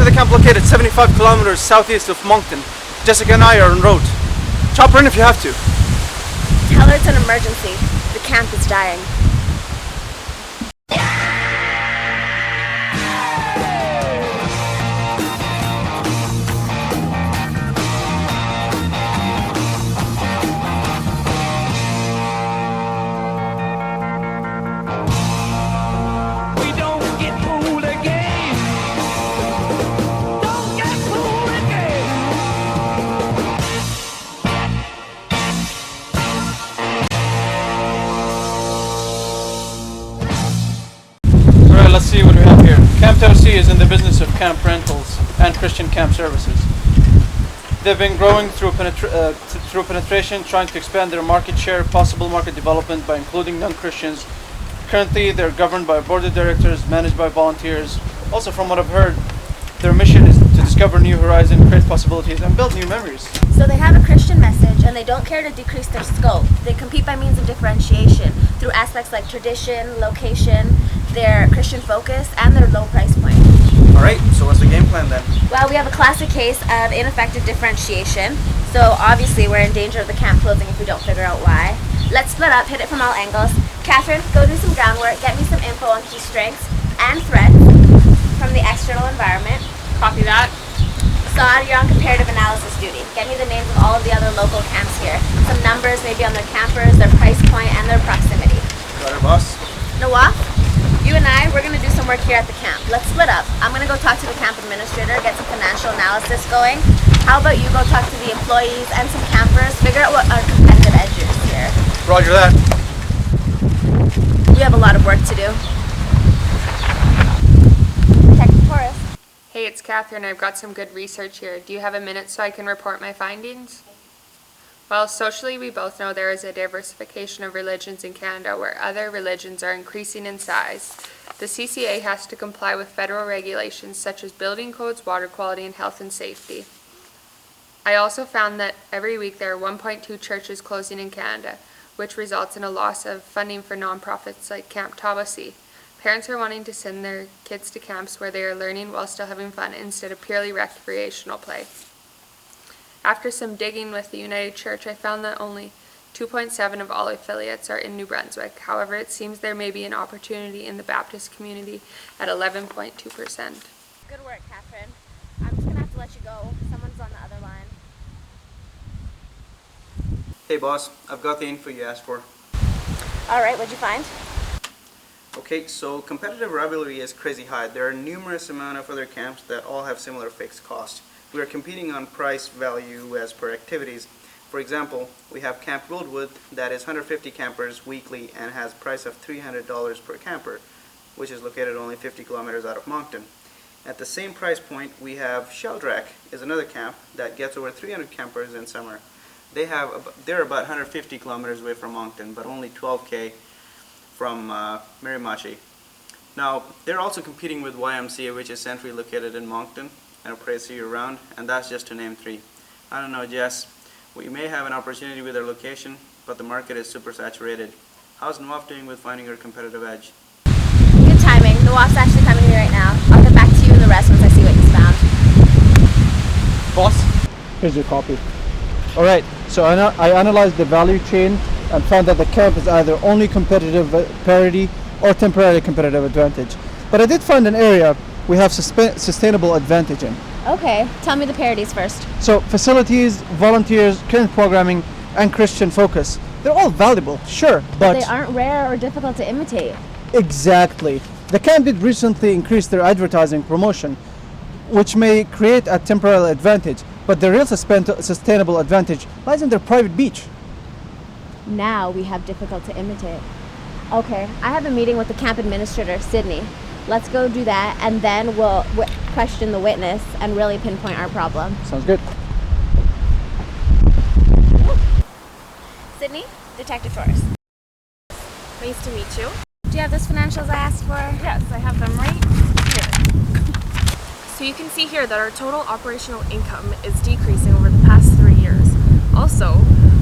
to the camp located 75 kilometers southeast of Moncton. Jessica and I are en route. Chop her in if you have to. Tell her it's an emergency. The camp is dying. Let's see what we have here. Camp LC is in the business of camp rentals and Christian camp services. They've been growing through penetration, trying to expand their market share, possible market development by including non-Christians. Currently, they're governed by a board of directors, managed by volunteers. Also, from what I've heard, their mission is to discover new horizons, create possibilities, and build new memories. So they have a Christian message, and they don't care to decrease their scope. They compete by means of differentiation through aspects like tradition, location, their Christian focus, and their low price point. Alright, so what's the game plan then? Well, we have a classic case of ineffective differentiation. So obviously we're in danger of the camp closing if we don't figure out why. Let's split up, hit it from all angles. Catherine, go do some groundwork, get me some info on key strengths and threats from the external environment. Copy that. Saad, you're on comparative analysis duty. Get me the names of all of the other local camps here. Some numbers maybe on their campers, their price point, and their proximity. Got her, boss. Nawaf, you and I, we're going to do some work here at the camp. Let's split up. I'm going to go talk to the camp administrator, get some financial analysis going. How about you go talk to the employees and some campers, figure out what our competitive edge is here. Roger that. We have a lot of work to do. Detective Torres. Hey, it's Catherine. I've got some good research here. Do you have a minute so I can report my findings? Well, socially, we both know there is a diversification of religions in Canada where other religions are increasing in size. The CCA has to comply with federal regulations such as building codes, water quality, and health and safety. I also found that every week there are 1.2 churches closing in Canada, which results in a loss of funding for nonprofits like Camp Tawasi. Parents are wanting to send their kids to camps where they are learning while still having fun instead of purely recreational play. After some digging with the United Church, I found that only 2.7 of all affiliates are in New Brunswick. However, it seems there may be an opportunity in the Baptist community at 11.2%. Good work, Catherine. I'm just going to have to let you go. Someone's on the other line. Hey boss, I've got the info you asked for. Alright, what'd you find? Okay, so competitive rivalry is crazy high. There are numerous amount of other camps that all have similar fixed costs. We are competing on price value as per activities. For example, we have Camp Wildwood that is 150 campers weekly and has a price of $300 per camper, which is located only 50 kilometers out of Moncton. At the same price point, we have Sheldrake is another camp that gets over 300 campers in summer. They're about 150 kilometers away from Moncton, but only 12K from Miramichi. Now, they're also competing with YMCA, which is centrally located in Moncton and operates year-round, and that's just to name three. I don't know, Jess, we may have an opportunity with their location, but the market is super saturated. How's Nawaf doing with finding her competitive edge? Good timing. Nawaf's actually coming to me right now. I'll get back to you and the rest once I see what he's found. Boss, here's your copy. Alright, so I analyzed the value chain and found that the camp is either only competitive parity or temporary competitive advantage. But I did find an area we have sustainable advantage in. Okay, tell me the parities first. So facilities, volunteers, current programming, and Christian focus, they're all valuable, sure, but they aren't rare or difficult to imitate. Exactly. The camp did recently increase their advertising promotion, which may create a temporary advantage, but the real sustainable advantage lies in their private beach. Now we have difficult to imitate. Okay, I have a meeting with the camp administrator, Sydney. Let's go do that, and then we'll question the witness and really pinpoint our problem. Sounds good. Sydney, Detective Torres. Nice to meet you. Do you have those financials I asked for? Yes, I have them right here. So you can see here that our total operational income is decreasing over the past 3 years. Also,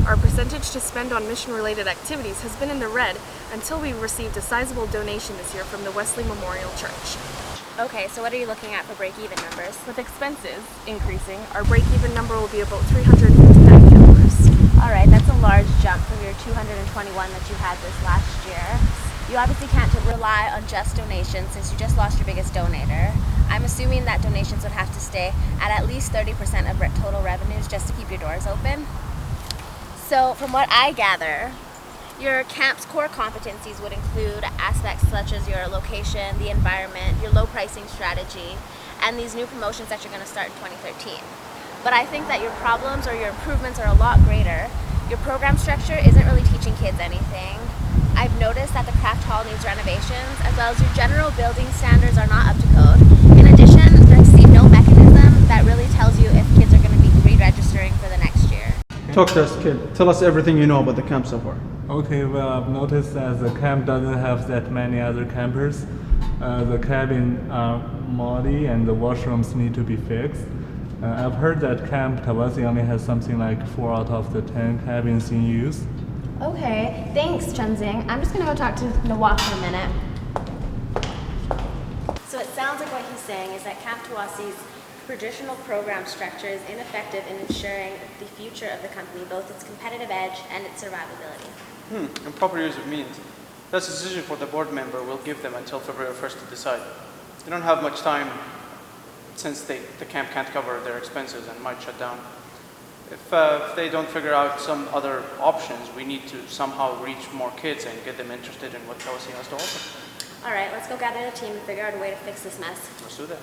our percentage to spend on mission-related activities has been in the red until we received a sizable donation this year from the Wesley Memorial Church. Okay, so what are you looking at for break-even numbers? With expenses increasing, our break-even number will be about $359. All right, that's a large jump from your 221 that you had this last year. You obviously can't rely on just donations since you just lost your biggest donator. I'm assuming that donations would have to stay at least 30% of total revenues just to keep your doors open. So from what I gather, your camp's core competencies would include aspects such as your location, the environment, your low pricing strategy, and these new promotions that you're going to start in 2013. But I think that your problems or your improvements are a lot greater. Your program structure isn't really teaching kids anything. I've noticed that the craft hall needs renovations, as well as your general building standards are not up to code. In addition, I see no mechanism that really tells you if kids are going to be re-registering for the next year. Talk to us, kid. Tell us everything you know about the camp so far. Okay, well, I've noticed that the camp doesn't have that many other campers. The cabin are muddy and the washrooms need to be fixed. I've heard that Camp Tawasi only has something like 4 out of the 10 cabins in use. Okay, thanks, Chunzing. I'm just going to go talk to Nawak for a minute. So it sounds like what he's saying is that Camp Tawasi's traditional program structure is ineffective in ensuring the future of the company, both its competitive edge and its survivability. And proper use of means. That's a decision for the board member. We'll give them until February 1st to decide. They don't have much time since the camp can't cover their expenses and might shut down. If they don't figure out some other options, we need to somehow reach more kids and get them interested in what Tawasi has to offer. All right, let's go gather the team and figure out a way to fix this mess. Let's do that.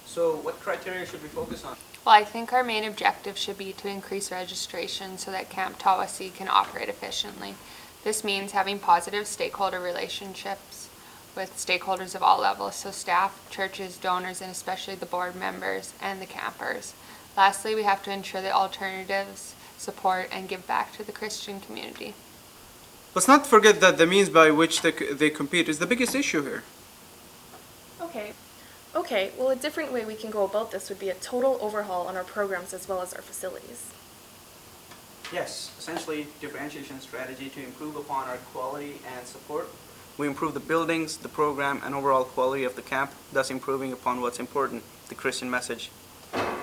So what criteria should we focus on? Well, I think our main objective should be to increase registration so that Camp Tawasi can operate efficiently. This means having positive stakeholder relationships with stakeholders of all levels, so staff, churches, donors, and especially the board members and the campers. Lastly, we have to ensure that alternatives support and give back to the Christian community. Let's not forget that the means by which they compete is the biggest issue here. Okay, well, a different way we can go about this would be a total overhaul on our programs as well as our facilities. Yes, essentially differentiation strategy to improve upon our quality and support. We improve the buildings, the program, and overall quality of the camp, thus improving upon what's important, the Christian message.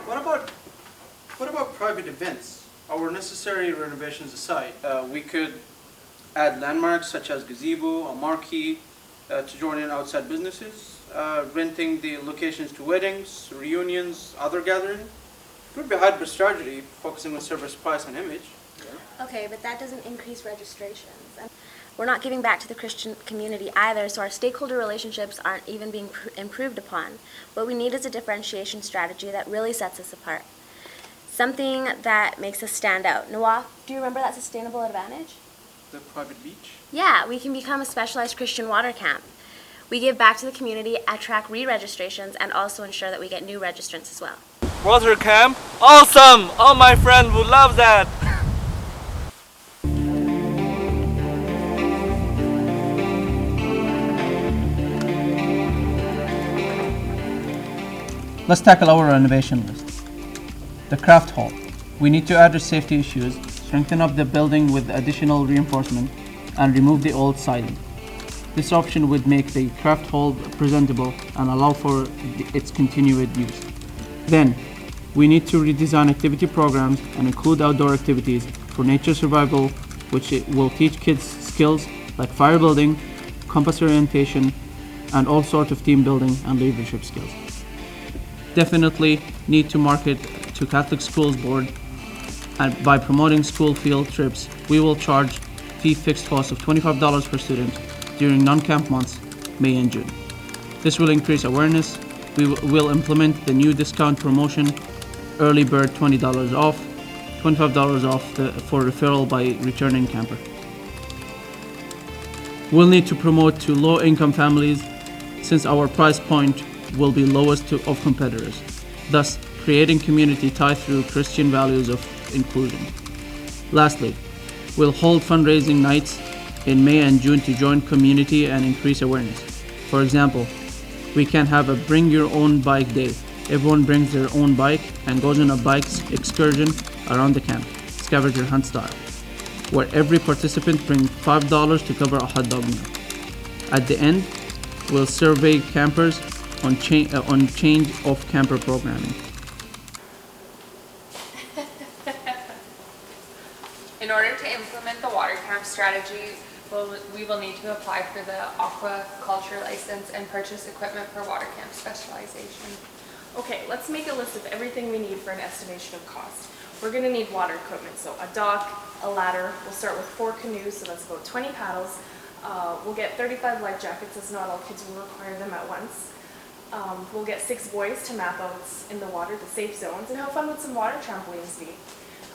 What about private events? Our necessary renovations aside, we could add landmarks such as gazebo, a marquee, to join in outside businesses, renting the locations to weddings, reunions, other gatherings. It would be a hybrid strategy, focusing on service, price, and image. Okay, but that doesn't increase registrations. And we're not giving back to the Christian community either, so our stakeholder relationships aren't even being improved upon. What we need is a differentiation strategy that really sets us apart. Something that makes us stand out. Noah, do you remember that sustainable advantage? The private beach? Yeah, we can become a specialized Christian water camp. We give back to the community, attract re-registrations, and also ensure that we get new registrants as well. Water camp? Awesome! All my friends would love that! Let's tackle our renovation list. The craft hall. We need to address safety issues, strengthen up the building with additional reinforcement, and remove the old siding. This option would make the craft hall presentable and allow for its continued use. Then, we need to redesign activity programs and include outdoor activities for nature survival, which it will teach kids skills like fire building, compass orientation, and all sorts of team building and leadership skills. Definitely need to market to Catholic Schools Board, and by promoting school field trips, we will charge fee fixed cost of $25 per student during non-camp months, May and June. This will increase awareness. We will implement the new discount promotion, early bird $20 off, $25 off for referral by returning camper. We'll need to promote to low-income families since our price point will be lowest of competitors, thus creating community tie through Christian values of inclusion. Lastly, we'll hold fundraising nights in May and June to join community and increase awareness. For example, we can have a bring your own bike day. Everyone brings their own bike and goes on a bike excursion around the camp, scavenger hunt style, where every participant brings $5 to cover a hot dog meal. At the end, will survey campers on change of camper programming. In order to implement the water camp strategy, we will need to apply for the aquaculture license and purchase equipment for water camp specialization. Okay, let's make a list of everything we need for an estimation of cost. We're going to need water equipment, so a dock, a ladder. We'll start with 4 canoes, so that's about 20 paddles. We'll get 35 life jackets, as not all kids will require them at once. We'll get 6 buoys to map out in the water the safe zones, and how fun would some water trampolines be?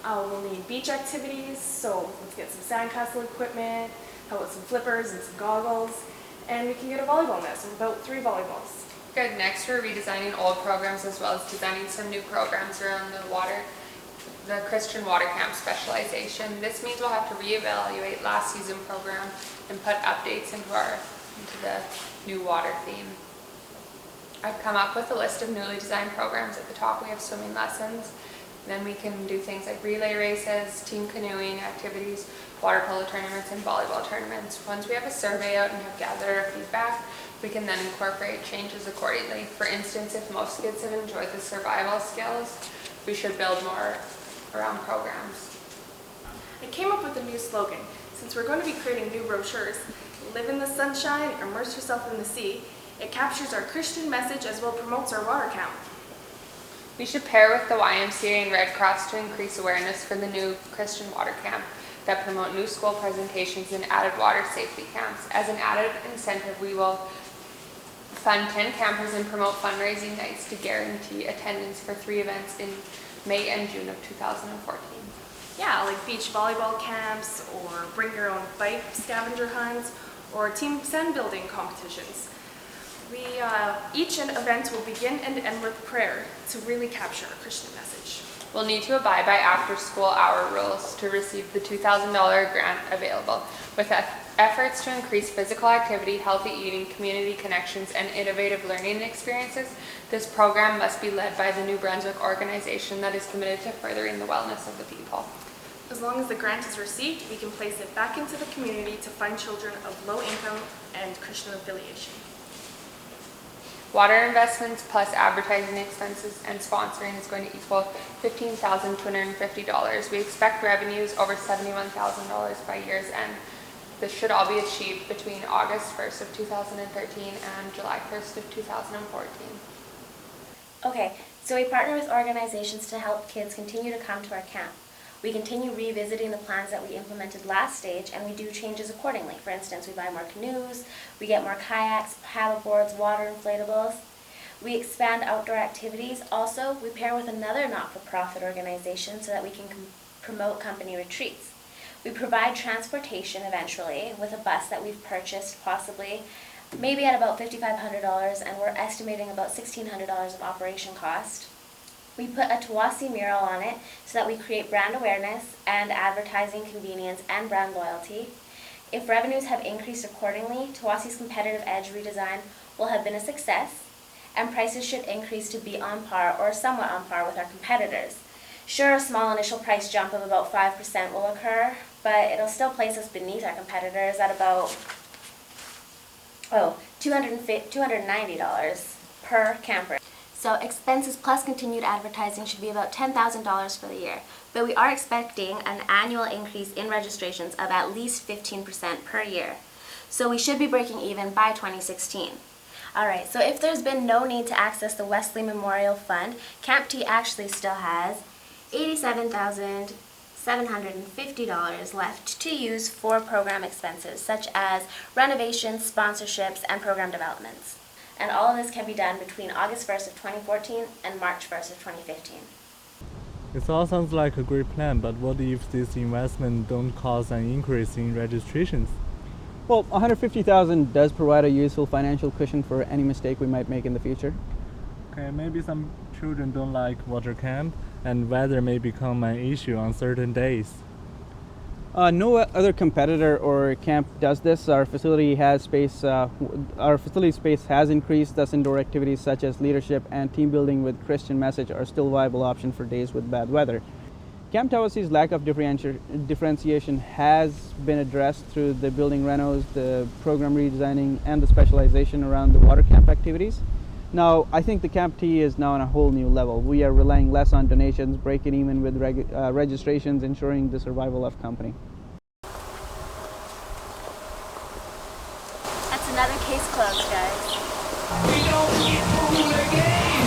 We'll need beach activities, so let's get some sandcastle equipment, how about some flippers and some goggles, and we can get a volleyball net, so about 3 volleyballs. Good. Next, we're redesigning old programs as well as designing some new programs around the Christian water camp specialization. This means we'll have to reevaluate last season program and put updates into the new water theme. I've come up with a list of newly designed programs. At the top we have swimming lessons. Then we can do things like relay races, team canoeing activities, water polo tournaments, and volleyball tournaments. Once we have a survey out and have gathered our feedback, we can then incorporate changes accordingly. For instance, if most kids have enjoyed the survival skills, we should build more around programs. I came up with a new slogan. Since we're going to be creating new brochures, live in the sunshine, immerse yourself in the sea, it captures our Christian message as well promotes our water camp. We should pair with the YMCA and Red Cross to increase awareness for the new Christian water camp that promote new school presentations and added water safety camps. As an added incentive, we will fund 10 campers and promote fundraising nights to guarantee attendance for 3 events in May and June of 2014. Yeah, like beach volleyball camps, or bring your own bike scavenger hunts, or team sand building competitions. Each event will begin and end with prayer to really capture our Christian message. We'll need to abide by after-school hour rules to receive the $2,000 grant available. With efforts to increase physical activity, healthy eating, community connections, and innovative learning experiences, this program must be led by the New Brunswick organization that is committed to furthering the wellness of the people. As long as the grant is received, we can place it back into the community to find children of low income and Christian affiliation. Water investments plus advertising expenses and sponsoring is going to equal $15,250. We expect revenues over $71,000 by year's end. This should all be achieved between August 1st of 2013 and July 1st of 2014. Okay, so we partner with organizations to help kids continue to come to our camp. We continue revisiting the plans that we implemented last stage, and we do changes accordingly. For instance, we buy more canoes, we get more kayaks, paddle boards, water inflatables. We expand outdoor activities. Also, we pair with another not-for-profit organization so that we can promote company retreats. We provide transportation eventually with a bus that we've purchased possibly maybe at about $5,500, and we're estimating about $1,600 of operation cost. We put a Tawasi mural on it so that we create brand awareness and advertising convenience and brand loyalty. If revenues have increased accordingly, Tawasi's competitive edge redesign will have been a success, and prices should increase to be on par or somewhat on par with our competitors. Sure, a small initial price jump of about 5% will occur, but it'll still place us beneath our competitors at about $290 per camper. So expenses plus continued advertising should be about $10,000 for the year, but we are expecting an annual increase in registrations of at least 15% per year. So we should be breaking even by 2016. Alright, so if there's been no need to access the Wesley Memorial Fund, Camp T actually still has $87,750 left to use for program expenses, such as renovations, sponsorships, and program developments. And all of this can be done between August 1st of 2014 and March 1st of 2015. It all sounds like a great plan, but what if this investment don't cause an increase in registrations? Well, $150,000 does provide a useful financial cushion for any mistake we might make in the future. Okay, maybe some children don't like water camp, and weather may become an issue on certain days. No other competitor or camp does this. Our facility space has increased, thus indoor activities such as leadership and team building with Christian message are still viable options for days with bad weather. Camp Tawasi's lack of differentiation has been addressed through the building renos, the program redesigning, and the specialization around the water camp activities. Now, I think the Camp T is now on a whole new level. We are relying less on donations, breaking even with registrations, ensuring the survival of company. That's another case closed, guys. We don't get fooled again.